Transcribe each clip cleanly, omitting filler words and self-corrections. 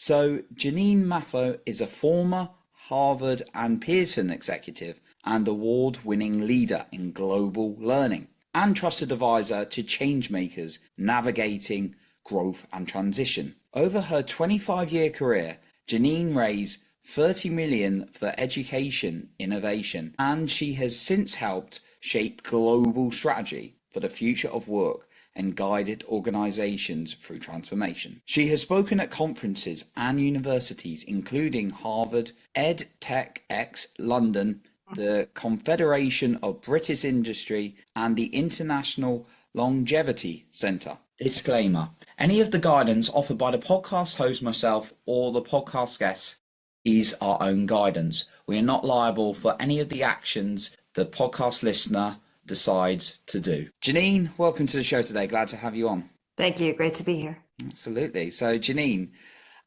So, Janine Mathó is a former Harvard and Pearson executive and award-winning leader in global learning and trusted advisor to changemakers navigating growth and transition. Over her 25-year career, Janine raised 30 million for education innovation, and she has since helped shape global strategy for the future of work and guided organizations through transformation. She has spoken at conferences and universities including Harvard, EdTechX London, the Confederation of British Industry, and the International Longevity Centre. Disclaimer: any of the guidance offered by the podcast host, myself, or the podcast guests is our own guidance. We are not liable for any of the actions the podcast listener decides to do. Janine, welcome to the show today. Glad to have you on. Thank you. Great to be here. Absolutely. So, Janine,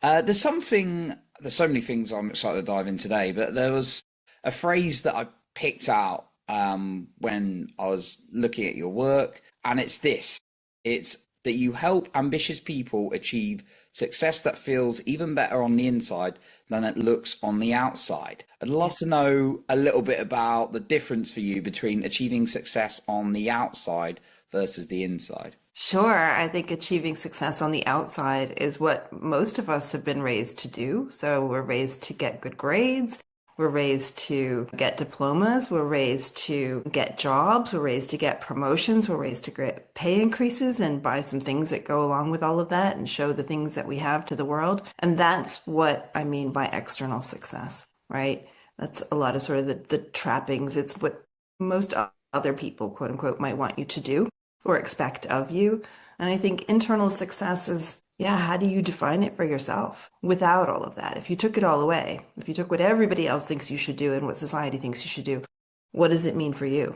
there's so many things I'm excited to dive in today, but there was a phrase that I picked out when I was looking at your work, and it's this. It's that you help ambitious people achieve success that feels even better on the inside than it looks on the outside. I'd love to know a little bit about the difference for you between achieving success on the outside versus the inside. Sure. I think achieving success on the outside is what most of us have been raised to do. So we're raised to get good grades. We're raised to get diplomas. We're raised to get jobs. We're raised to get promotions. We're raised to get pay increases and buy some things that go along with all of that and show the things that we have to the world. And that's what I mean by external success, right? That's a lot of sort of the trappings. It's what most other people, quote unquote, might want you to do or expect of you. And I think internal success is, how do you define it for yourself without all of that? If you took it all away, if you took what everybody else thinks you should do and what society thinks you should do, what does it mean for you?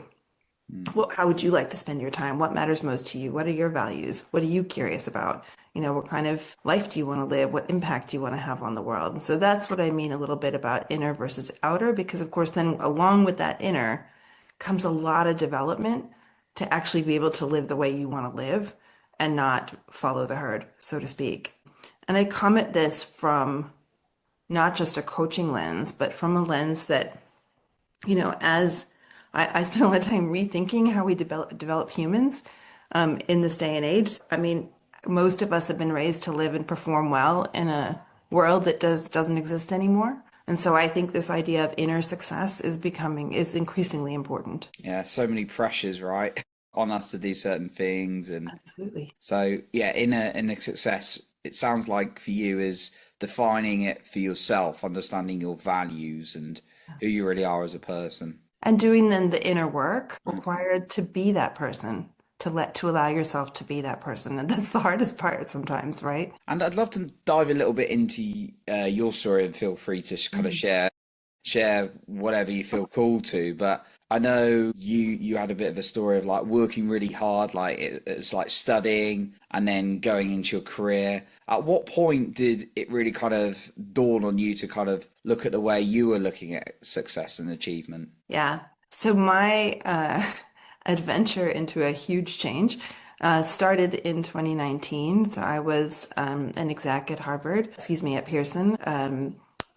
How would you like to spend your time? What matters most to you? What are your values? What are you curious about? What kind of life do you want to live? What impact do you want to have on the world? And so that's what I mean a little bit about inner versus outer, because of course, then along with that inner comes a lot of development to actually be able to live the way you want to live and not follow the herd, so to speak. And I come at this from not just a coaching lens, but from a lens that, as I spend a lot of time rethinking how we develop humans in this day and age. I mean, most of us have been raised to live and perform well in a world that doesn't exist anymore. And so I think this idea of inner success is increasingly important. Yeah, so many pressures, right, on us to do certain things. And absolutely. So inner success, it sounds like for you is defining it for yourself, understanding your values and who you really are as a person. And doing then the inner work required to be that person, to allow yourself to be that person. And that's the hardest part sometimes, right? And I'd love to dive a little bit into your story, and feel free to kind of share whatever you feel called to. But I know you had a bit of a story of like working really hard, like it's like studying and then going into your career. At what point did it really kind of dawn on you to kind of look at the way you were looking at success and achievement? Yeah. So my adventure into a huge change started in 2019. So I was an exec at at Pearson.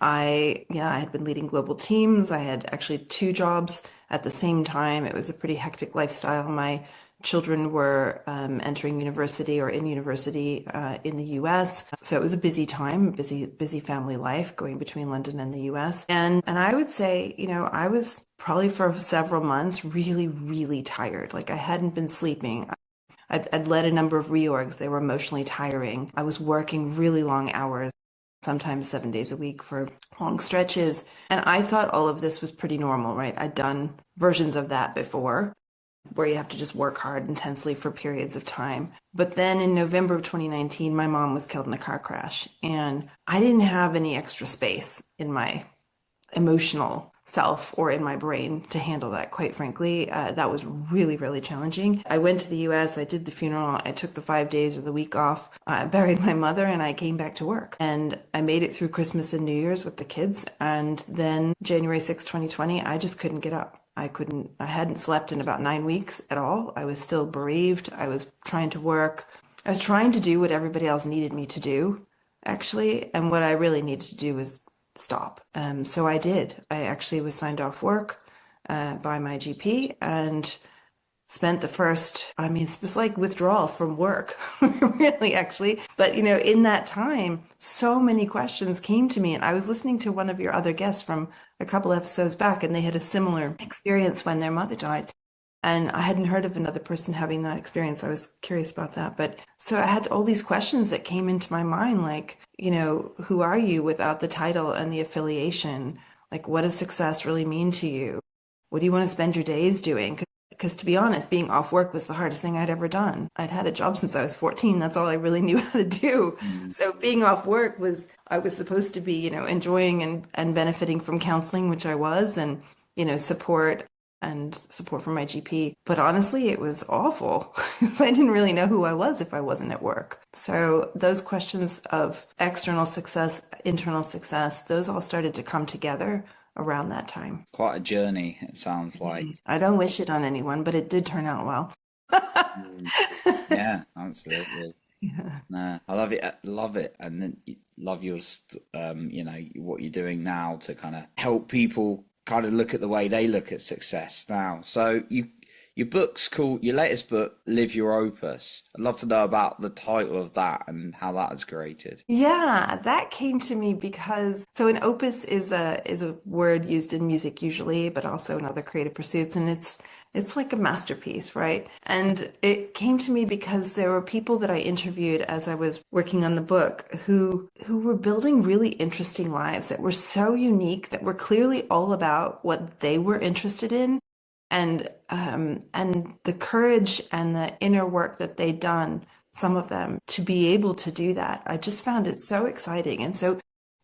I had been leading global teams. I had actually 2 jobs at the same time. It was a pretty hectic lifestyle. My children were entering university or in university in the US. So it was a busy time, busy family life going between London and the US. And I would say, I was probably for several months really, really tired. Like I hadn't been sleeping. I'd led a number of reorgs. They were emotionally tiring. I was working really long hours, sometimes 7 days a week for long stretches. And I thought all of this was pretty normal, right? I'd done versions of that before, where you have to just work hard intensely for periods of time. But then in November of 2019, my mom was killed in a car crash, and I didn't have any extra space in my emotional self or in my brain to handle that, quite frankly. That was really, really challenging. I went to the US, I did the funeral, I took the 5 days or the week off, I buried my mother, and I came back to work. And I made it through Christmas and New Year's with the kids. And then January 6, 2020, I just couldn't get up. I hadn't slept in about 9 weeks at all. I was still bereaved. I was trying to work. I was trying to do what everybody else needed me to do. actually. And what I really needed to do was stop. So I did. I actually was signed off work by my GP and spent the first, I mean, it was like withdrawal from work, really, actually. But, in that time, so many questions came to me. And I was listening to one of your other guests from a couple episodes back, and they had a similar experience when their mother died. And I hadn't heard of another person having that experience. I was curious about that. But so I had all these questions that came into my mind, like, who are you without the title and the affiliation? Like, what does success really mean to you? What do you want to spend your days doing? Because to be honest, being off work was the hardest thing I'd ever done. I'd had a job since I was 14. That's all I really knew how to do. Mm. So being off work I was supposed to be, enjoying and benefiting from counseling, which I was, and, support from my GP. But honestly, it was awful because I didn't really know who I was if I wasn't at work. So those questions of external success, internal success, those all started to come together around that time. Quite a journey, it sounds like. I don't wish it on anyone, but it did turn out well. Mm. Yeah, absolutely. Yeah. No, I love it. Love it, and then love your, what you're doing now to kind of help people kind of look at the way they look at success now. So your book's called, your latest book, Live Your Opus. I'd love to know about the title of that and how that is created. Yeah, that came to me because so an opus is a word used in music usually, but also in other creative pursuits, and it's like a masterpiece, right? And it came to me because there were people that I interviewed as I was working on the book who were building really interesting lives that were so unique, that were clearly all about what they were interested in, and the courage and the inner work that they'd done, some of them, to be able to do that. I just found it so exciting. And so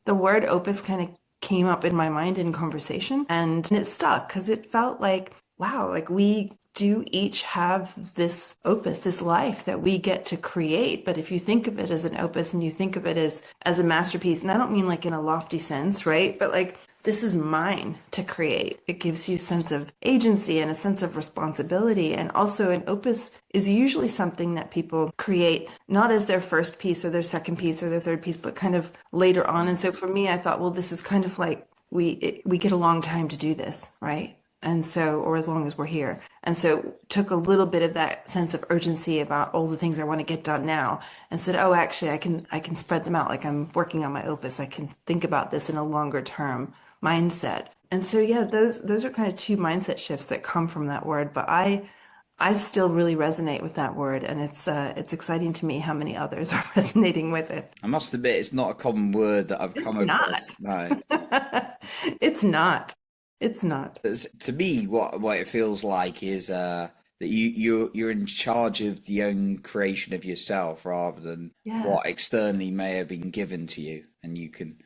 the word opus kind of came up in my mind in conversation, and it stuck because it felt like, wow, like we do each have this opus, this life that we get to create. But if you think of it as an opus and you think of it as a masterpiece, and I don't mean like in a lofty sense, right? But like this is mine to create. It gives you a sense of agency and a sense of responsibility. And also an opus is usually something that people create not as their first piece or their second piece or their third piece, but kind of later on. And so for me, I thought, well, this is kind of like we get a long time to do this, right? And so, or as long as we're here. And so took a little bit of that sense of urgency about all the things I want to get done now and said, oh, actually, I can spread them out. Like I'm working on my opus. I can think about this in a longer term mindset. And so, yeah, those are kind of two mindset shifts that come from that word. But I still really resonate with that word, and it's exciting to me how many others are resonating with it. I must admit, it's not a common word that I've come Not. across. No. It's not. It's not. To me, what it feels like is that you're in charge of the own creation of yourself rather than Yeah. what externally may have been given to you, and you can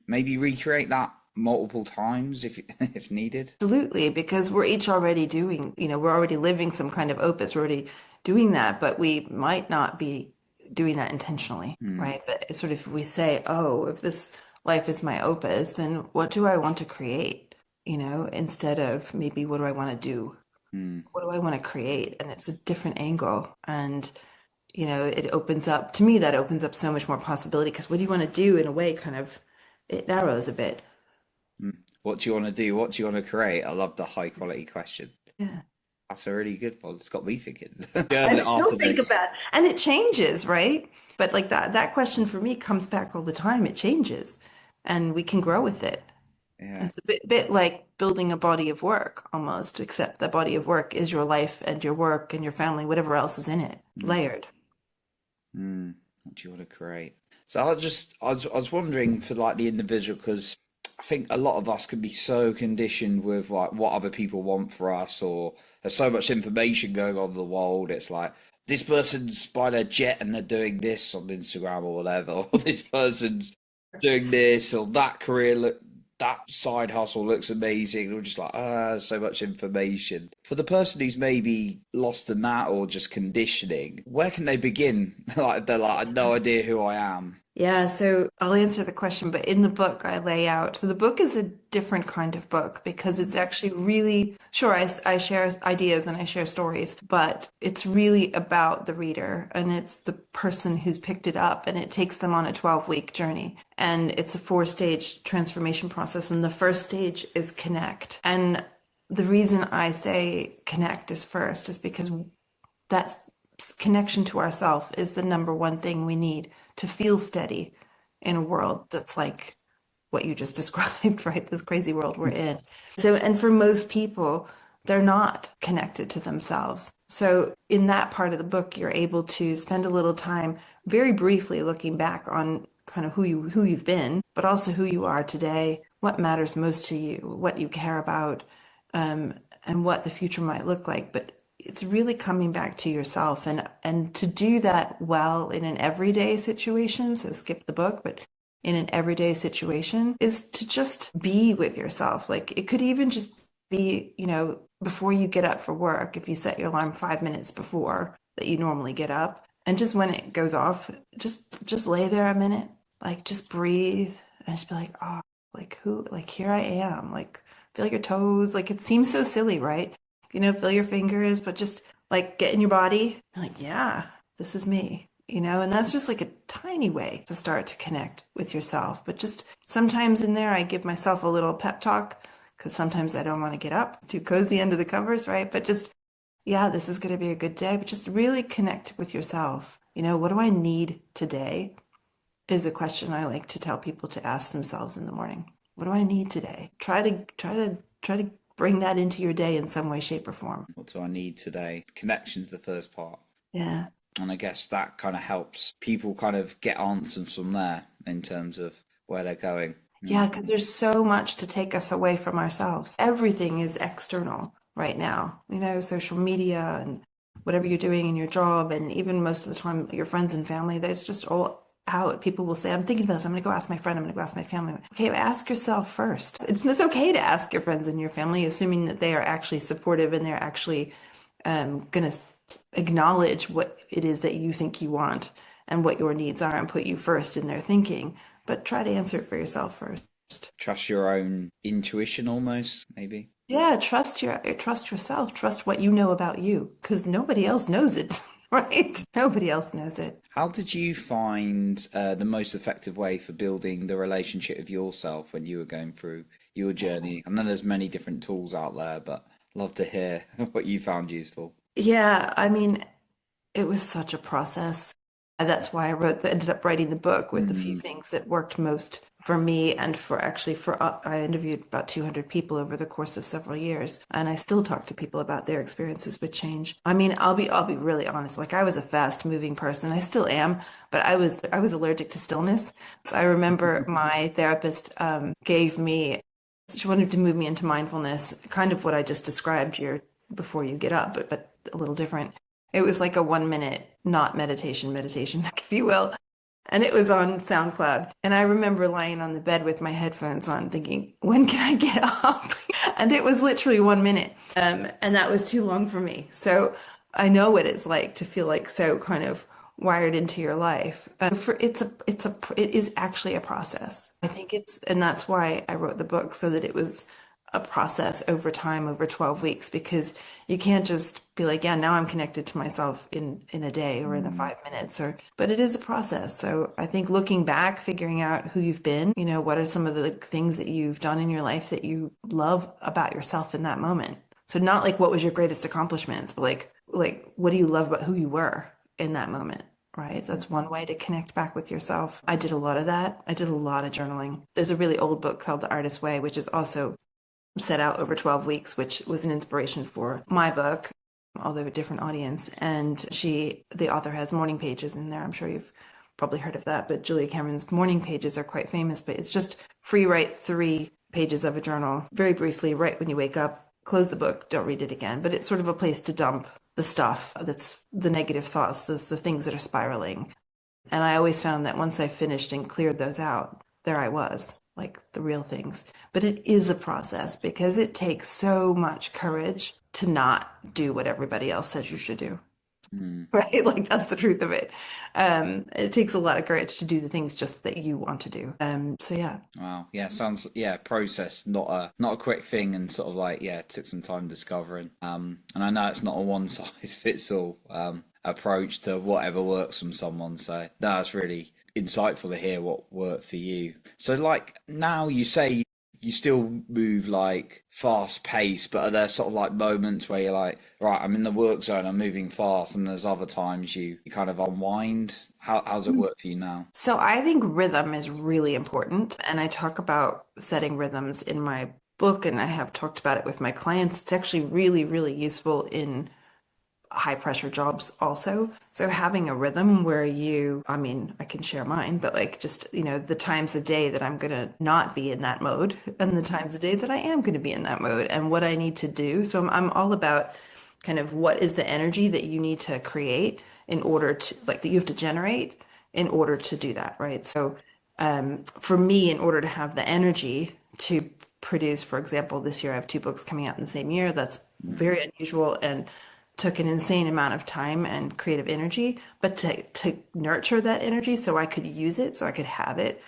maybe recreate that multiple times if if needed. Absolutely, because we're each already doing, we're already living some kind of opus, we're already doing that, but we might not be doing that intentionally, Hmm. right? But it's sort of if we say, oh, if this life is my opus, then what do I want to create? Instead of maybe what do I want to do? Hmm. What do I want to create? And it's a different angle. And, it opens up, to me, that opens up so much more possibility because what do you want to do in a way kind of, it narrows a bit. Hmm. What do you want to do? What do you want to create? I love the high quality question. Yeah. That's a really good one. It's got me thinking. I After still think this. about, and it changes, right? But like that question for me comes back all the time. It changes, and we can grow with it. Yeah. It's a bit like building a body of work almost, except the body of work is your life and your work and your family, whatever else is in it, Hmm. layered. Hmm. What do you want to create? So I was wondering for like the individual because I think a lot of us can be so conditioned with like what other people want for us, or there's so much information going on in the world. It's like this person's by their jet and they're doing this on Instagram or whatever, or this person's doing this or that career look that side hustle looks amazing. And we're just like, so much information. For the person who's maybe lost in that or just conditioning, where can they begin? Like they're like, I have no idea who I am. Yeah, so I'll answer the question, but in the book I lay out. So the book is a different kind of book because it's actually really, sure, I share ideas and I share stories, but it's really about the reader and it's the person who's picked it up and it takes them on a 12-week journey. And it's a four-stage transformation process. And the first stage is connect. And the reason I say connect is first is because that's connection to ourself is the number one thing we need to feel steady in a world that's like what you just described, right? This crazy world we're in. So, and for most people, they're not connected to themselves. So, in that part of the book, you're able to spend a little time very briefly looking back on kind of who you've been, but also who you are today, what matters most to you, what you care about, and what the future might look like. But it's really coming back to yourself and to do that well in an everyday situation. So skip the book, but in an everyday situation is to just be with yourself. Like it could even just be, before you get up for work, if you set your alarm 5 minutes before that you normally get up, and just when it goes off, just lay there a minute, like just breathe and just be like, oh, like who, like here I am, like feel your toes. Like it seems so silly, right? Feel your fingers, but just like get in your body. Like, yeah, this is me, and that's just like a tiny way to start to connect with yourself. But just sometimes in there, I give myself a little pep talk because sometimes I don't want to get up too cozy under the covers, right? But just, yeah, this is going to be a good day, but just really connect with yourself. What do I need today? Is a question I like to tell people to ask themselves in the morning. What do I need today? Try to bring that into your day in some way, shape, or form. What do I need today? Connection's the first part. Yeah. And I guess that kind of helps people kind of get answers from there in terms of where they're going. Yeah, because there's so much to take us away from ourselves. Everything is external right now, social media and whatever you're doing in your job, and even most of the time, your friends and family, there's just all out. People will say, I'm thinking this, I'm going to go ask my friend, I'm going to go ask my family. Okay, ask yourself first. It's okay to ask your friends and your family, assuming that they are actually supportive and they're actually going to acknowledge what it is that you think you want and what your needs are and put you first in their thinking. But try to answer it for yourself first. Trust your own intuition almost, maybe. Yeah, trust yourself, trust what you know about you, because nobody else knows it, right? Nobody else knows it. How did you find the most effective way for building the relationship with yourself when you were going through your journey? I know there's many different tools out there, but I'd love to hear what you found useful. Yeah, I mean, it was such a process. And that's why ended up writing the book with a few Mm, things that worked most for me and I interviewed about 200 people over the course of several years, and I still talk to people about their experiences with change. I mean, I'll be really honest. Like I was a fast moving person. I still am, but I was allergic to stillness. So I remember my therapist gave me she wanted to move me into mindfulness, kind of what I just described here before you get up, but a little different. It was like a 1 minute, not meditation, if you will. And it was on SoundCloud. And I remember lying on the bed with my headphones on thinking, when can I get up? And it was literally 1 minute. And that was too long for me. So I know what it's like to feel like so kind of wired into your life. It is actually a process. I think and that's why I wrote the book so that it was a process over time, over 12 weeks, because you can't just be like, yeah, now I'm connected to myself in a day or in a mm. 5 minutes, but it is a process. So I think looking back, figuring out who you've been, what are some of the things that you've done in your life that you love about yourself in that moment. So not like what was your greatest accomplishments, but like what do you love about who you were in that moment? Right. So that's one way to connect back with yourself. I did a lot of that. I did a lot of journaling. There's a really old book called The Artist's Way, which is also set out over 12 weeks, which was an inspiration for my book, although a different audience. And the author has morning pages in there. I'm sure you've probably heard of that, but Julia Cameron's morning pages are quite famous, but it's just free write 3 pages of a journal very briefly, right when you wake up, close the book, don't read it again. But it's sort of a place to dump the stuff that's the negative thoughts, the things that are spiraling. And I always found that once I finished and cleared those out, there I was, like the real things. But it is a process because it takes so much courage to not do what everybody else says you should do. Mm. right? Like that's the truth of it. It takes a lot of courage to do the things just that you want to do. So yeah. Wow. Yeah, sounds yeah, process, not a quick thing and sort of like yeah, it took some time discovering. And I know it's not a one size fits all approach to whatever works from someone. So that's really insightful to hear what worked for you. So like now you say you still move like fast pace, but are there sort of like moments where you're like, right, I'm in the work zone, I'm moving fast, and there's other times you kind of unwind? How's it work for you now? So I think rhythm is really important. And I talk about setting rhythms in my book, and I have talked about it with my clients. It's actually really, really useful in high pressure jobs also. So having a rhythm where I mean, I can share mine, but like just, the times of day that I'm going to not be in that mode and the times of day that I am going to be in that mode and what I need to do. So I'm all about kind of what is the energy that you need to create in order to, like, that you have to generate in order to do that, right? So for me, in order to have the energy to produce, for example, this year I have two books coming out in the same year. That's very unusual and took an insane amount of time and creative energy. But to nurture that energy so I could use it, so I could have it,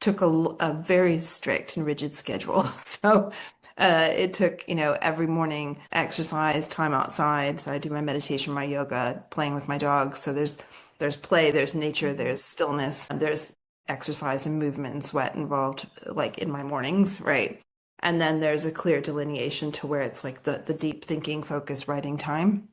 took a very strict and rigid schedule. So it took, every morning exercise, time outside. So I do my meditation, my yoga, playing with my dogs. So there's play, there's nature, there's stillness, there's exercise and movement and sweat involved, like in my mornings, right? And then there's a clear delineation to where it's like the deep thinking, focus, writing time.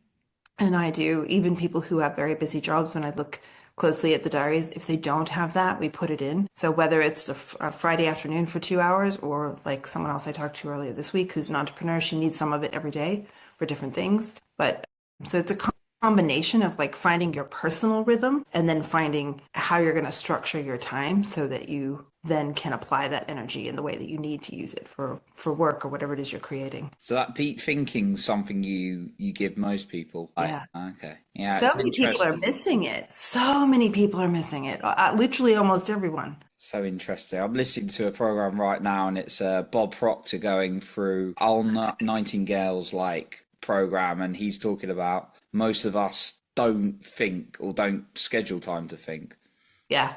And I do, even people who have very busy jobs, when I look closely at the diaries, if they don't have that, we put it in. So whether it's a Friday afternoon for 2 hours, or like someone else I talked to earlier this week who's an entrepreneur, she needs some of it every day for different things. But so it's a combination of like finding your personal rhythm and then finding how you're going to structure your time so that you then can apply that energy in the way that you need to use it for work or whatever it is you're creating. So that deep thinking something you give most people. Like, Yeah. okay. Yeah, So it's many people are interesting. missing it. So many people are missing it. Literally almost everyone. So interesting. I'm listening to a program right now, and it's Bob Proctor going through Al Nightingale's like program, and he's talking about most of us don't think or don't schedule time to think. Yeah.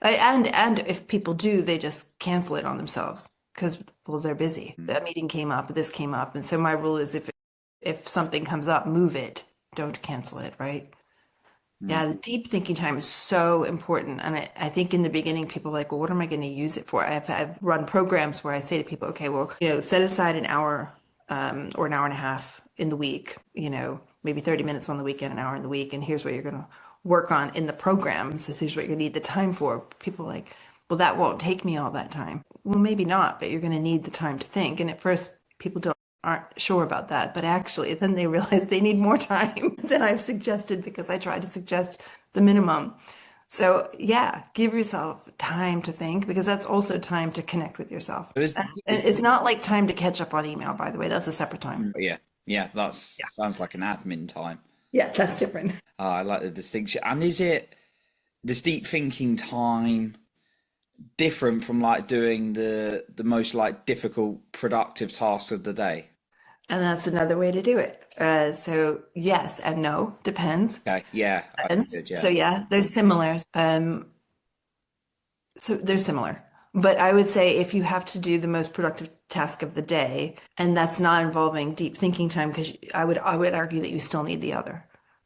And if people do, they just cancel it on themselves because, well, they're busy. Mm. That meeting came up, this came up. And so my rule is if something comes up, move it. Don't cancel it, right? Mm. Yeah, the deep thinking time is so important. And I think in the beginning, people are like, well, what am I going to use it for? I've run programs where I say to people, okay, well, set aside an hour or an hour and a half in the week, maybe 30 minutes on the weekend, an hour in the week. And here's what you're going to work on in the program. So here's what you need the time for. People are like, well, that won't take me all that time. Well, maybe not, but you're going to need the time to think. And at first, people aren't sure about that, but actually then they realize they need more time than I've suggested because I try to suggest the minimum. So yeah, give yourself time to think because that's also time to connect with yourself. So And it's not like time to catch up on email, by the way. That's a separate time. yeah, yeah, that's Yeah. sounds like an admin time. Yeah, that's different. I like the distinction. And is it this deep thinking time different from like doing the most like difficult productive tasks of the day? And that's another way to do it. So yes and no, depends. Okay, yeah, I Depends. did, So yeah. yeah, there's similars. So they're similar. But I would say if you have to do the most productive task of the day, and that's not involving deep thinking time, because I would argue that you still need the other,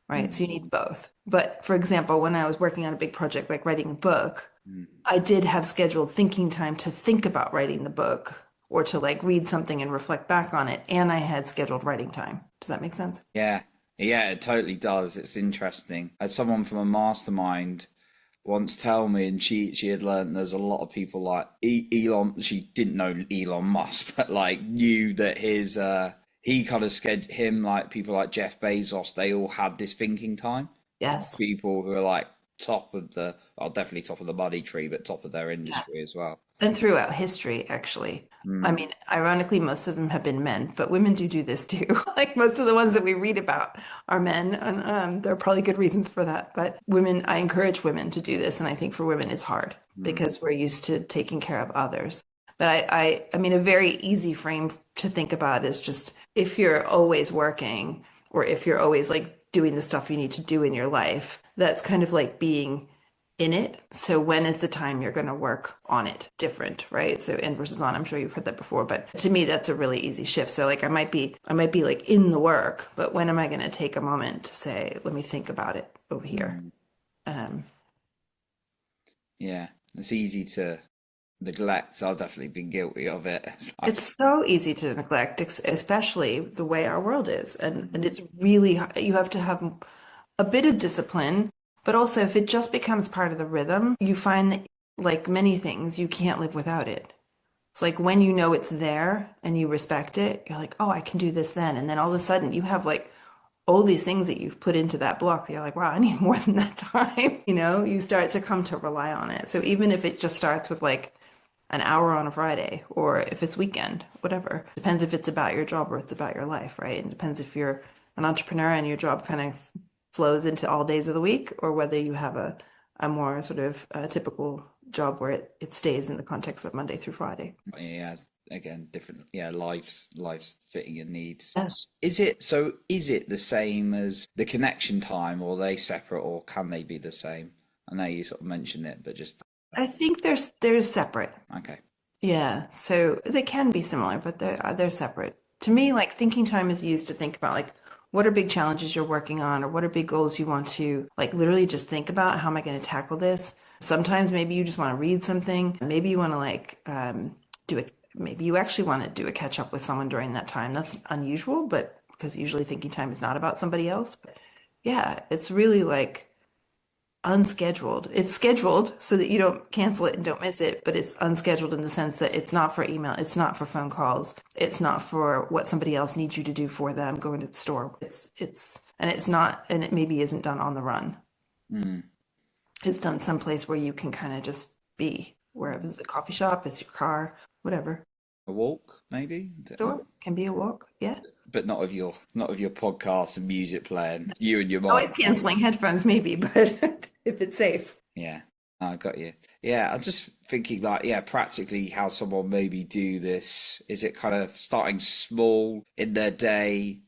right? So you Mm, need both. But for example, when I was working on a big project like writing a book, mm. I did have scheduled thinking time to think about writing the book or to like read something and reflect back on it. And I had scheduled writing time. Does that make sense? Yeah, yeah, it totally does. It's interesting. I had someone from a mastermind once tell me, and she had learned there's a lot of people like Elon. She didn't know Elon Musk, but like knew that his he kind of scared him like people like Jeff Bezos. They all had this thinking time. Yes. People who are like top of the, well, definitely top of the money tree, but top of their industry as well. And throughout history, actually. I Mm. mean, ironically, most of them have been men, but women do this too. Like most of the ones that we read about are men, and there are probably good reasons for that. But women, I encourage women to do this, and I think for women it's hard Mm. because we're used to taking care of others. But I mean, a very easy frame to think about is just if you're always working, or if you're always like doing the stuff you need to do in your life. That's kind of like being in it. So when is the time you're going to work on it? Different, right? So in versus on. I'm sure you've heard that before, but to me, that's a really easy shift. So like I might be like in the work, but when am I going to take a moment to say, let me think about it over here? Um, Yeah, it's easy to neglect. I've definitely been guilty of it. it's so easy to neglect, especially the way our world is, and it's really you have to have a bit of discipline, but also if it just becomes part of the rhythm, you find that like many things, you can't live without it. It's like when you know it's there and you respect it, you're like, oh, I can do this then. And then all of a sudden you have like all these things that you've put into that block. You're like, wow, I need more than that time. You start to come to rely on it. So even if it just starts with like an hour on a Friday, or if it's weekend, whatever, depends if it's about your job or it's about your life, right? And depends if you're an entrepreneur and your job kind of flows into all days of the week, or whether you have a more sort of typical job where it stays in the context of Monday through Friday. Yeah, again, different. Yeah, life's fitting your needs. Yeah. Is it so? Is it the same as the connection time, or are they separate, or can they be the same? I know you sort of mentioned it, but just I think they're separate. okay. Yeah, so they can be similar, but they're separate. To me, like thinking time is used to think about like what are big challenges you're working on, or what are big goals you want to like literally just think about how am I going to tackle this? Sometimes maybe you just want to read something. Maybe you want to like do it. Maybe you actually want to do a catch up with someone during that time. That's unusual, but because usually thinking time is not about somebody else. But yeah, it's really like unscheduled. It's scheduled so that you don't cancel it and don't miss it, but it's unscheduled in the sense that it's not for email, it's not for phone calls, it's not for what somebody else needs you to do for them going to the store. It's not, and it maybe isn't done on the run. Mm. It's done someplace where you can kind of just be, where it's a coffee shop, it's your car, whatever. A walk, maybe, Sure, can be a walk. Yeah. but not of your podcast and music playing. You and your mom. Always canceling headphones, maybe, but if it's safe. Yeah, I got you. Yeah, I'm just thinking like, yeah, practically how someone maybe do this. Is it kind of starting small in their day?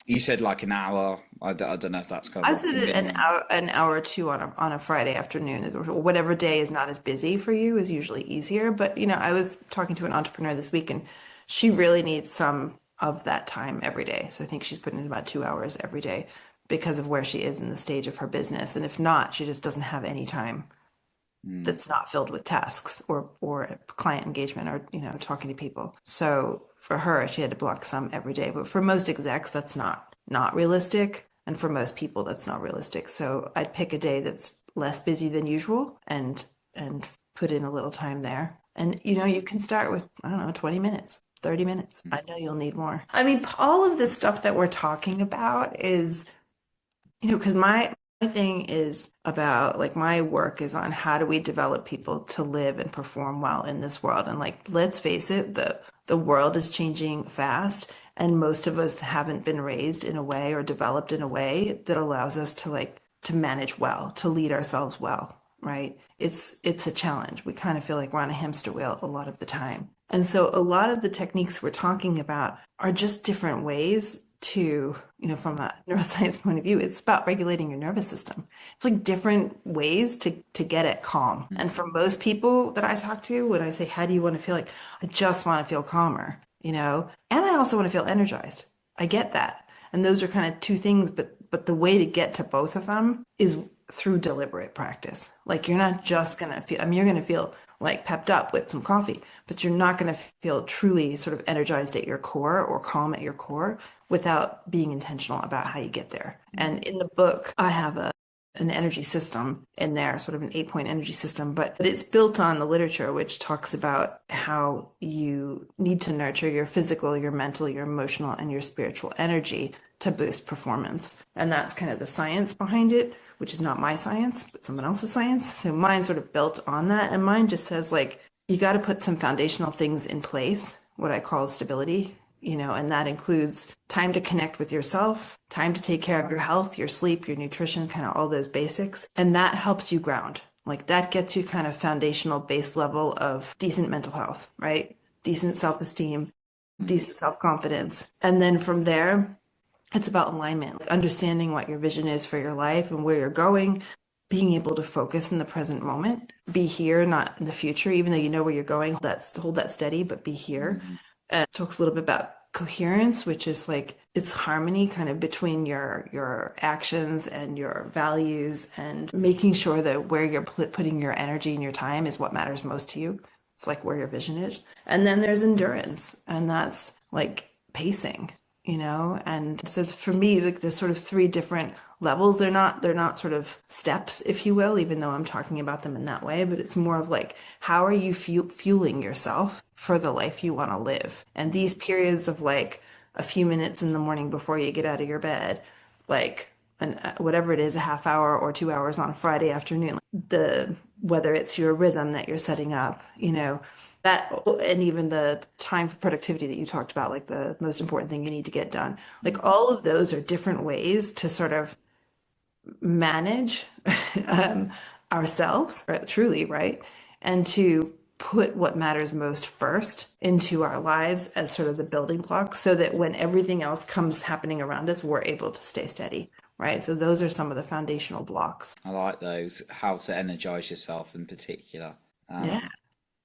You said like an hour. I don't know if that's kind of I like said the it minimum. an hour or two on a Friday afternoon is or whatever day is not as busy for you is usually easier. But I was talking to an entrepreneur this week and she really needs some of that time every day. So I think she's putting in about 2 hours every day because of where she is in the stage of her business. And if not, she just doesn't have any time Mm, that's not filled with tasks or client engagement or talking to people. So for her, she had to block some every day. But for most execs, that's not realistic, and for most people, that's not realistic. So I'd pick a day that's less busy than usual and put in a little time there. And you can start with I don't know 20 minutes. 30 minutes. mm, I know you'll need more. I mean, all of this stuff that we're talking about is because my thing is about like my work is on how do we develop people to live and perform well in this world. And like, let's face it, the world is changing fast, and most of us haven't been raised in a way or developed in a way that allows us to like to manage well, to lead ourselves well, right? It's a challenge. We kind of feel like we're on a hamster wheel a lot of the time. And so a lot of the techniques we're talking about are just different ways to, from a neuroscience point of view, it's about regulating your nervous system. It's like different ways to get it calm. mm, And for most people that I talk to, when I say, how do you want to feel like, I just want to feel calmer, and I also want to feel energized. I get that. And those are kind of two things, but the way to get to both of them is through deliberate practice. Like you're not just going to feel, I mean, you're going to feel like pepped up with some coffee, but you're not going to feel truly sort of energized at your core or calm at your core without being intentional about how you get there. mm, And in the book, I have an energy system in there, sort of an 8-point energy system, but it's built on the literature, which talks about how you need to nurture your physical, your mental, your emotional, and your spiritual energy to boost performance. And that's kind of the science behind it, which is not my science, but someone else's science. So mine's sort of built on that. And mine just says, like, you got to put some foundational things in place, what I call stability, and that includes time to connect with yourself, time to take care of your health, your sleep, your nutrition, kind of all those basics. And that helps you ground. Like that gets you kind of foundational base level of decent mental health, right? Decent self-esteem, mm, decent self-confidence. And then from there, It's about alignment, like understanding what your vision is for your life and where you're going, being able to focus in the present moment, be here, not in the future, even though you know where you're going, hold that steady, but be here. Mm. Talks a little bit about coherence, which is like it's harmony kind of between your actions and your values and making sure that where you're putting your energy and your time is what matters most to you. It's like where your vision is. And then there's endurance, and that's like pacing, you know? And so for me, like there's sort of three different levels. They're not sort of steps, if you will, even though I'm talking about them in that way, but it's more of like how are you fueling yourself for the life you want to live? And these periods of like a few minutes in the morning before you get out of your bed, like whatever it is, a half hour or 2 hours on a Friday afternoon, the whether it's your rhythm that you're setting up, you know, that, and even the time for productivity that you talked about, like the most important thing you need to get done, like all of those are different ways to sort of manage um, ourselves, right, truly, right? And to put what matters most first into our lives as sort of the building blocks so that when everything else comes happening around us, we're able to stay steady, right? So those are some of the foundational blocks. I like those, how to energize yourself in particular. Yeah.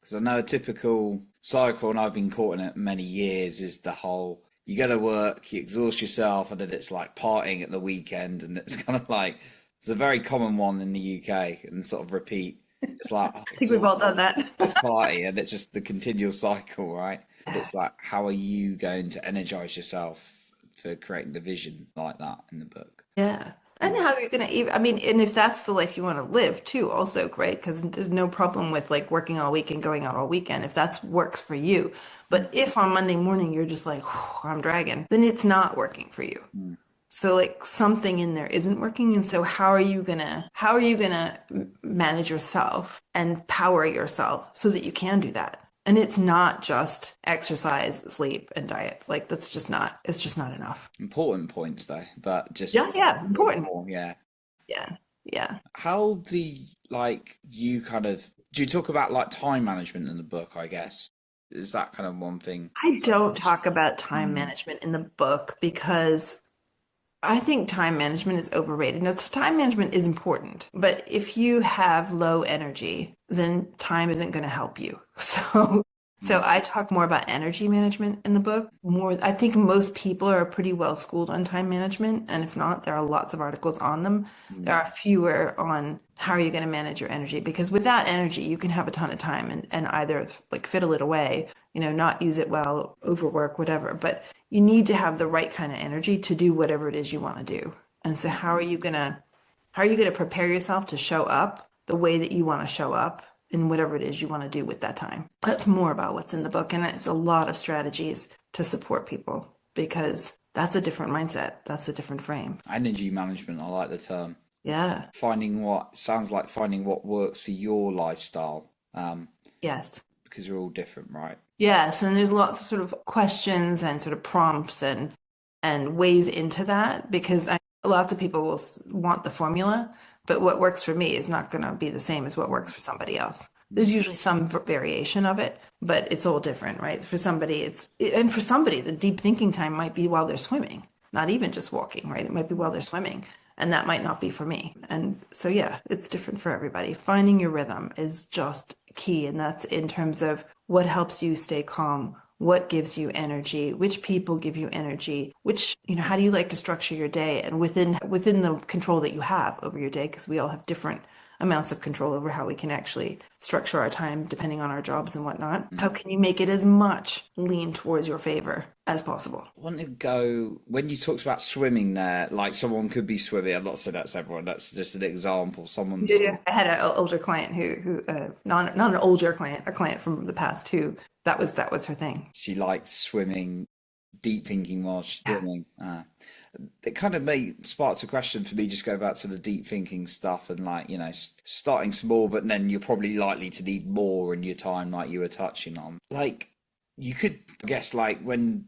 Because I know a typical cycle, and I've been caught in it many years, is the whole you go to work, you exhaust yourself, and then it's like partying at the weekend, and it's kind of like it's a very common one in the UK, and sort of repeat. It's like oh, I think we've all exhausted, done that. let's party, and it's just the continual cycle, right? But it's like, how are you going to energize yourself for creating the vision like that in the book? Yeah. And how you're gonna even, I mean, and if that's the life you want to live too, also great, because there's no problem with like working all week and going out all weekend if that's works for you. But if on Monday morning you're just like, I'm dragging, then it's not working for you. Mm. So like something in there isn't working. And so how are you gonna manage yourself and power yourself so that you can do that? And it's not just exercise, sleep, and diet. Like it's just not enough. Important points though, but just Yeah, yeah, important. more, yeah. Yeah, yeah. How do like you kind of do you talk about like time management in the book, I guess? Is that kind of one thing? I don't talk about time Mm, management in the book because I think time management is overrated. Now, time management is important, but if you have low energy, then time isn't going to help you. So mm, I talk more about energy management in the book. More, I think most people are pretty well schooled on time management, and if not, there are lots of articles on them. There mm, are fewer on how are you going to manage your energy, because without energy, you can have a ton of time and either like fiddle it away, you know, not use it well, overwork, whatever. But you need to have the right kind of energy to do whatever it is you want to do. And so how are you gonna prepare yourself to show up the way that you want to show up in whatever it is you want to do with that time? That's more about what's in the book, and it's a lot of strategies to support people because that's a different mindset. That's a different frame. energy management, I like the term. Yeah. Finding what sounds like finding what works for your lifestyle. Yes. Because we're all different, right? Yes, and there's lots of sort of questions and sort of prompts and ways into that because lots of people will want the formula, but what works for me is not going to be the same as what works for somebody else. There's usually some variation of it, but it's all different, right? For somebody, and for somebody, the deep thinking time might be while they're swimming, not even just walking, right? It might be while they're swimming, and that might not be for me. And so, yeah, it's different for everybody. Finding your rhythm is just key, and that's in terms of what helps you stay calm, what gives you energy, which people give you energy, which, you know, how do you like to structure your day, and within the control that you have over your day, because we all have different amounts of control over how we can actually structure our time depending on our jobs and whatnot. How Mm. can you make it as much lean towards your favor as possible? I want to go when you talked about swimming there, like someone could be swimming. I'm not saying that's everyone. That's just an example. Yeah, Someone's yeah. I had an older client who not an older client, a client from the past who that was her thing. she likes swimming, deep thinking while she's Yeah. swimming. It kind of made sparked a question for me. Just go back to the deep thinking stuff and like starting small, but then you're probably likely to need more in your time, like you were touching on. Like you could I guess like when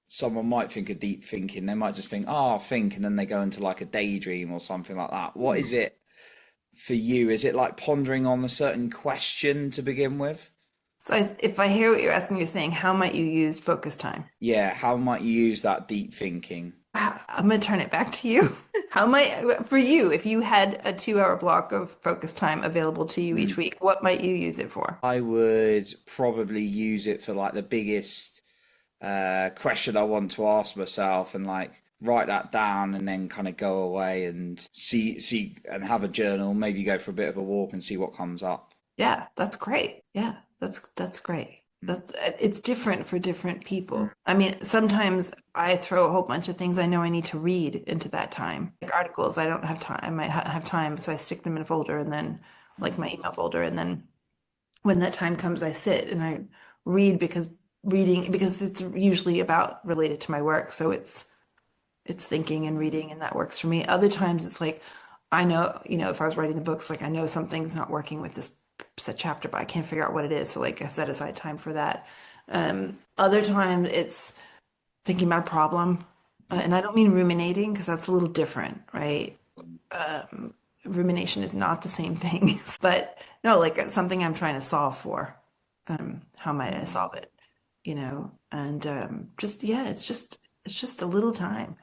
someone might think of deep thinking, they might just think, "Oh, I'll think," and then they go into like a daydream or something like that. What is it for you? Is it like pondering on a certain question to begin with? So if I hear what you're asking, you're saying, how might you use focus time? Yeah, how might you use that deep thinking? I'm going to turn it back to you. How might, for you, if you had a 2 hour block of focus time available to you each week, what might you use it for? I would probably use it for like the biggest question I want to ask myself, and like write that down, and then kind of go away and see and have a journal, maybe go for a bit of a walk and see what comes up. Yeah, that's great. Yeah, that's great. That's it's different for different people. I mean, sometimes I throw a whole bunch of things I know I need to read into that time. Like articles, I don't have time. I might have time, so I stick them in a folder and then like my email folder, and then when that time comes, I sit and I read because it's usually about related to my work, so it's thinking and reading, and that works for me. Other times it's like I know, if I was writing the books, like I know something's not working with this set chapter, but I can't figure out what it is. So like I set aside time for that. Other times it's thinking about a problem, and I don't mean ruminating because that's a little different, right? Rumination is not the same thing, but no, like something I'm trying to solve for. How might I solve it? And just yeah, it's just a little time.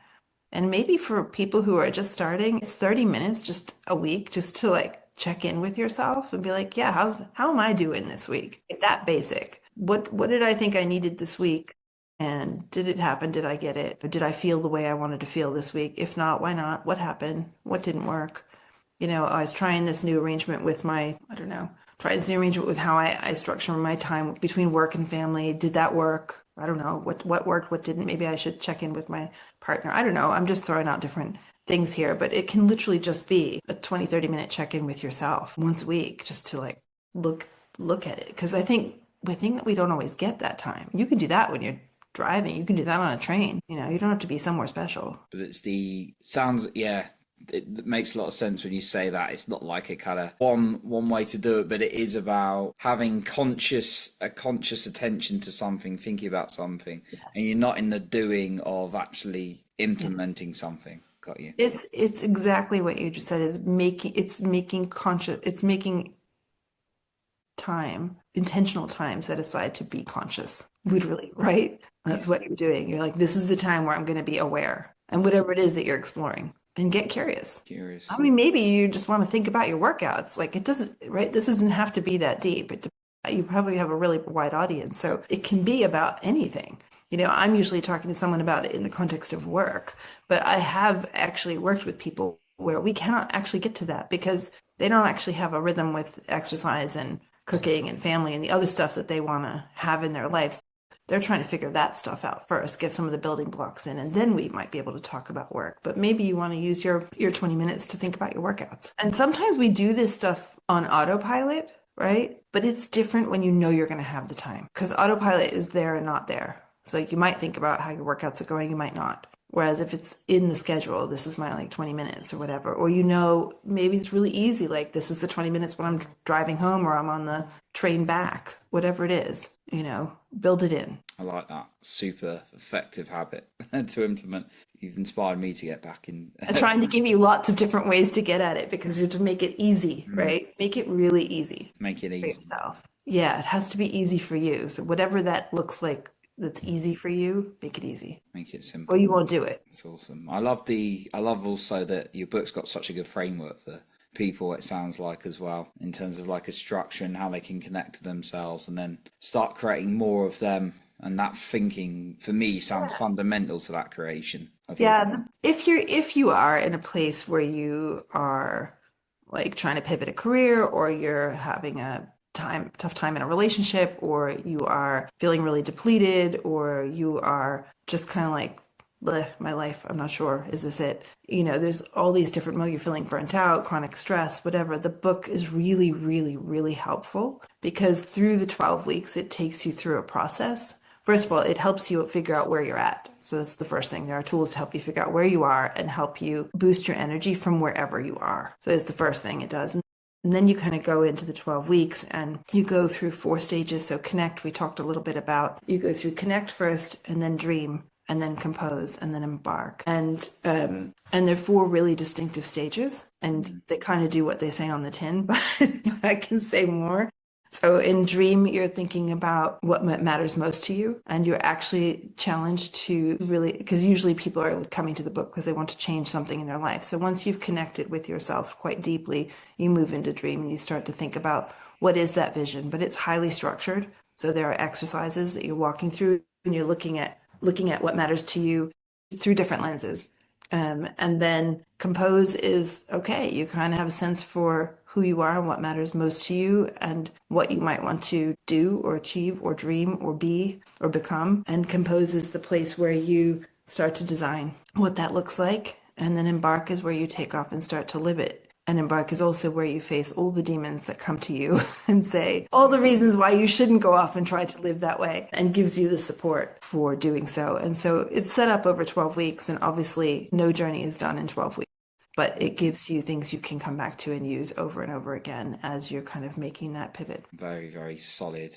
And maybe for people who are just starting, it's 30 minutes just a week just to like check in with yourself and be like, yeah, how am I doing this week? Like that basic. What did I think I needed this week? And did it happen? Did I get it? Or did I feel the way I wanted to feel this week? If not, why not? What happened? What didn't work? I was trying this new arrangement with I don't know, trying this new arrangement with how I structure my time between work and family. Did that work? I don't know. What worked, what didn't. Maybe I should check in with my partner. I don't know. I'm just throwing out different things here, but it can literally just be a 20, 30 minute check-in with yourself once a week just to like look at it. Because I think that we don't always get that time. You can do that when you're driving. You can do that on a train. You don't have to be somewhere special. But yeah, it makes a lot of sense when you say that. It's not like a kind of one way to do it, but it is about having a conscious attention to something, thinking about something, Yes. and you're not in the doing of actually implementing something. Got you. It's exactly what you just said, is making time, intentional time set aside to be conscious, literally, right? That's what you're doing. You're like, this is the time where I'm going to be aware, and whatever it is that you're exploring, and get curious. Curious. I mean, maybe you just want to think about your workouts. Like it doesn't, right? This doesn't have to be that deep. You probably have a really wide audience, so it can be about anything. I'm usually talking to someone about it in the context of work, but I have actually worked with people where we cannot actually get to that because they don't actually have a rhythm with exercise and cooking and family and the other stuff that they want to have in their lives. They're trying to figure that stuff out first, get some of the building blocks in, and then we might be able to talk about work. But maybe you want to use your 20 minutes to think about your workouts. And sometimes we do this stuff on autopilot, right? But it's different when you know you're going to have the time, because autopilot is there and not there. So like you might think about how your workouts are going, you might not. Whereas if it's in the schedule, this is my like 20 minutes or whatever, or maybe it's really easy, like this is the 20 minutes when I'm driving home or I'm on the train back, whatever it is, build it in. I like that. Super effective habit to implement. You've inspired me to get back in. I'm trying to give you lots of different ways to get at it because you have to make it easy, right? Make it really easy. Make it For easy. yourself. Yeah, it has to be easy for you. So whatever that looks like that's easy for you, make it easy. Make it simple. Or you won't do it. It's awesome. I love also that your book's got such a good framework for people, it sounds like, as well, in terms of like a structure and how they can connect to themselves and then start creating more of them. And that thinking for me sounds fundamental to that creation. Yeah, if you are in a place where you are like trying to pivot a career, or you're having a tough time in a relationship, or you are feeling really depleted, or you are just kind of like, bleh, my life, I'm not sure, is this it? There's all these different you're feeling burnt out, chronic stress, whatever. The book is really, really, really helpful because through the 12 weeks, it takes you through a process. First of all, it helps you figure out where you're at. So that's the first thing. There are tools to help you figure out where you are and help you boost your energy from wherever you are. So it's the first thing it does. And then you kind of go into the 12 weeks and you go through 4 stages. So connect, we talked a little bit about. You go through connect first, and then dream, and then compose, and then embark. And they're 4 really distinctive stages, and they kind of do what they say on the tin, but I can say more. So in dream, you're thinking about what matters most to you, and you're actually challenged to really, because usually people are coming to the book because they want to change something in their life. So once you've connected with yourself quite deeply, you move into dream and you start to think about what is that vision, but it's highly structured. So there are exercises that you're walking through and you're looking at what matters to you through different lenses. And then compose is okay. You kind of have a sense for who you are and what matters most to you and what you might want to do or achieve or dream or be or become. And compose is the place where you start to design what that looks like. And then embark is where you take off and start to live it. And embark is also where you face all the demons that come to you and say all the reasons why you shouldn't go off and try to live that way, and gives you the support for doing so. And so it's set up over 12 weeks. And obviously, no journey is done in 12 weeks, but it gives you things you can come back to and use over and over again as you're kind of making that pivot. Very, very solid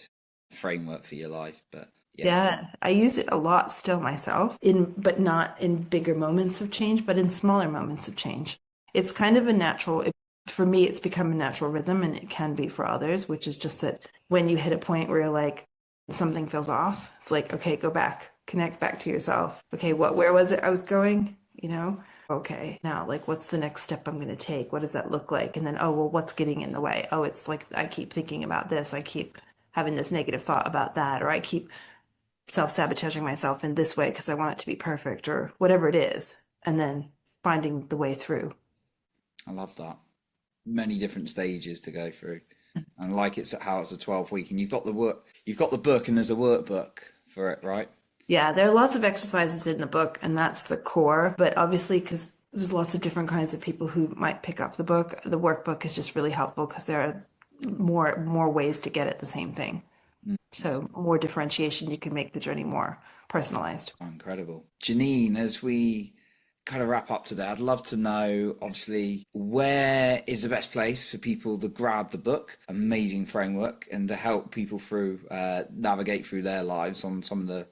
framework for your life. But yeah, Yeah, I use it a lot still myself, but not in bigger moments of change, but in smaller moments of change. It's kind of a natural, for me, it's become a natural rhythm, and it can be for others, which is just that when you hit a point where you're like, something feels off, it's like, okay, go back, connect back to yourself. Okay, where was it I was going? You know? Okay, now, like, what's the next step I'm going to take? What does that look like? And then, oh, well, what's getting in the way? Oh, it's like I keep thinking about this. I keep having this negative thought about that, or I keep self-sabotaging myself in this way because I want it to be perfect, or whatever it is, and then finding the way through. I love that. Many different stages to go through. And like it's how it's a 12 week, and you've got the book, and there's a workbook for it, right? Yeah, there are lots of exercises in the book, and that's the core. But obviously, because there's lots of different kinds of people who might pick up the book, the workbook is just really helpful because there are more ways to get at the same thing. That's So more differentiation, you can make the journey more personalized. incredible. Janine, as we kind of wrap up today, I'd love to know, obviously, where is the best place for people to grab the book? Amazing framework, and to help people through navigate through their lives on some of the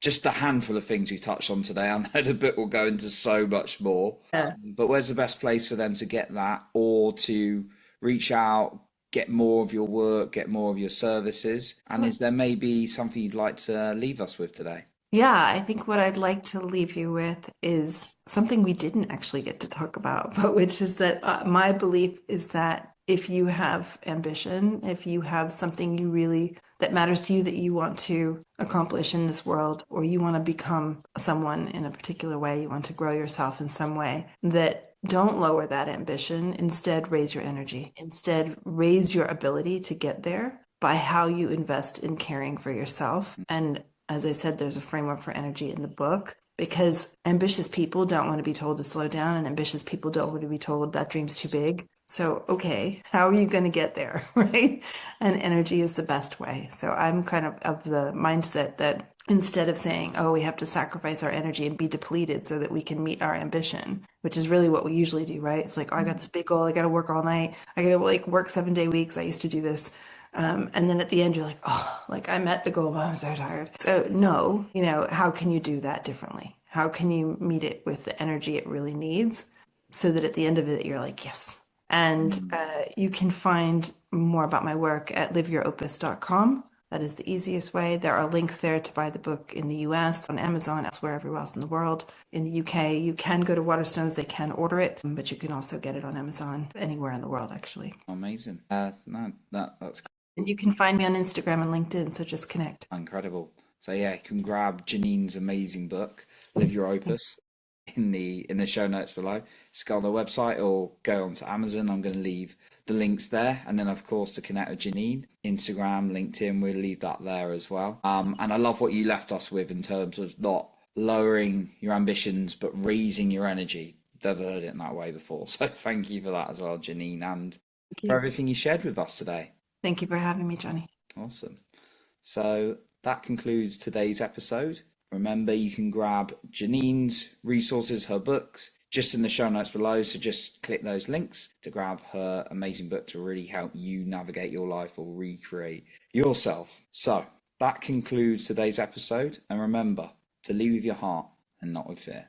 just a handful of things we've touched on today. I know the book will go into so much more, Yeah. but where's the best place for them to get that, or to reach out, get more of your work, get more of your services? And is there maybe something you'd like to leave us with today? Yeah, I think what I'd like to leave you with is something we didn't actually get to talk about, but which is that my belief is that if you have ambition, if you have something you really that matters to you that you want to accomplish in this world, or you want to become someone in a particular way, you want to grow yourself in some way, that don't lower that ambition. Instead, raise your energy. Instead, raise your ability to get there by how you invest in caring for yourself. And as I said, there's a framework for energy in the book, because ambitious people don't want to be told to slow down, and ambitious people don't want to be told that dream's too big. So, okay, how are you going to get there, right? And energy is the best way. So I'm kind of the mindset that instead of saying, oh, we have to sacrifice our energy and be depleted so that we can meet our ambition, which is really what we usually do, right? It's like, oh, I got this big goal. I got to work all night. I got to like work 7-day weeks. I used to do this. And then at the end, you're like, oh, like I met the goal, but I'm so tired. So no, how can you do that differently? How can you meet it with the energy it really needs so that at the end of it, you're like, yes. And you can find more about my work at liveyouropus.com. That is the easiest way. There are links there to buy the book in the US, on Amazon, elsewhere, everywhere else in the world. In the UK, you can go to Waterstones, they can order it, but you can also get it on Amazon anywhere in the world, actually. Amazing. No, that's And you can find me on Instagram and LinkedIn, so just connect. incredible. So yeah, you can grab Janine's amazing book, Live Your Opus, in the show notes below. Just go on the website or go onto Amazon. I'm going to leave the links there, and then of course to connect with Janine, Instagram, LinkedIn, we'll leave that there as well. And I love what you left us with in terms of not lowering your ambitions but raising your energy. Never heard it in that way before. So thank you for that as well, Janine, and Thank for you. everything you shared with us today. Thank you for having me, Johnny. Awesome. So that concludes today's episode. Remember, you can grab Janine's resources, her books, just in the show notes below. So just click those links to grab her amazing book to really help you navigate your life or recreate yourself. So that concludes today's episode. And remember to lead with your heart and not with fear.